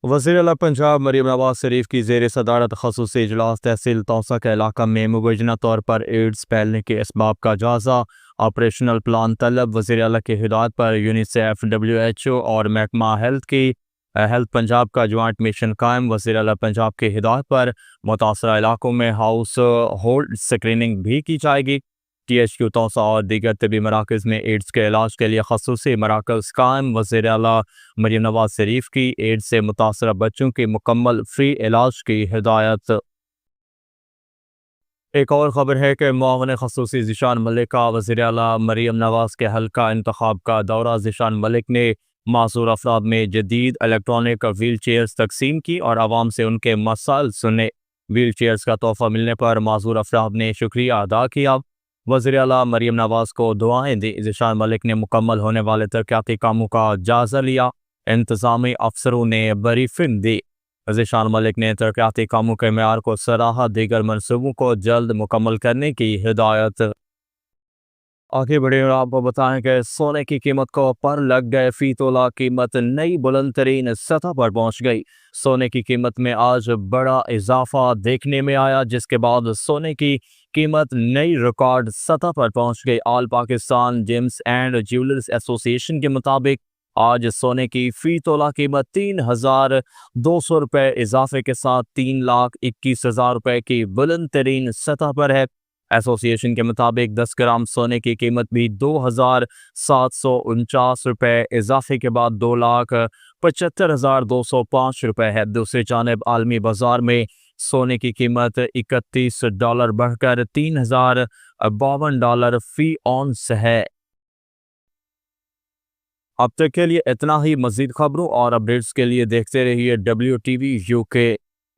وزیر اعلیٰ پنجاب مریم نواز شریف کی زیر صدارت خصوصی اجلاس تحصیل توسا کے علاقہ میں مبینہ طور پر ایڈز پھیلنے کے اسباب کا جائزہ، آپریشنل پلان طلب۔ وزیر اعلیٰ کی ہدایت پر یونیسیف، WHO اور محکمہ ہیلتھ پنجاب کا جوائنٹ مشن قائم۔ وزیر اعلیٰ پنجاب کی ہدایت پر متاثرہ علاقوں میں ہاؤس ہولڈ اسکریننگ بھی کی جائے گی۔ THQ توسا اور دیگر طبی مراکز میں ایڈز کے علاج کے لیے خصوصی مراکز قائم۔ وزیر اعلیٰ مریم نواز شریف کی ایڈز سے متاثرہ بچوں کی مکمل فری علاج کی ہدایت۔ ایک اور خبر ہے کہ معاون خصوصی ذیشان ملک کا وزیر اعلیٰ مریم نواز کے حلقہ انتخاب کا دورہ۔ ذیشان ملک نے معذور افراد میں جدید الیکٹرانک ویل چیئرز تقسیم کی اور عوام سے ان کے مسائل سنے۔ ویل چیئرز کا تحفہ ملنے پر معذور افراد نے شکریہ ادا کیا۔ وزیر اعلیٰ مریم نواز کو دعائیں دیں۔ ذیشان ملک نے مکمل ہونے والے ترقیاتی کاموں کا جائزہ لیا۔ انتظامی افسروں نے بریفنگ دی۔ ذیشان ملک نے ترقیاتی کاموں کے معیار کو سراہا، دیگر منصوبوں کو جلد مکمل کرنے کی ہدایت۔ آگے بڑھے اور آپ کو بتائیں کہ سونے کی قیمت کو پر لگ گئے فی تولہ قیمت نئی بلند ترین سطح پر پہنچ گئی۔ سونے کی قیمت میں آج بڑا اضافہ دیکھنے میں آیا، جس کے بعد سونے کی قیمت نئی ریکارڈ سطح پر پہنچ گئی۔ آل پاکستان جیمز اینڈ جیولرز ایسوسی ایشن کے مطابق آج سونے کی فی تولہ قیمت 3,200 روپے اضافے کے ساتھ 3,21,000 روپے کی بلند ترین سطح پر ہے۔ ایسوسی ایشن کے مطابق 10 گرام سونے کی قیمت بھی 2,749 روپے اضافے کے بعد 2,75,205 روپے ہے۔ دوسری جانب عالمی بازار میں سونے کی قیمت $31 بڑھ کر $3,052 فی اونس ہے۔ اب تک کے لیے اتنا ہی۔ مزید خبروں اور اپڈیٹس کے لیے دیکھتے رہیے WTV UK۔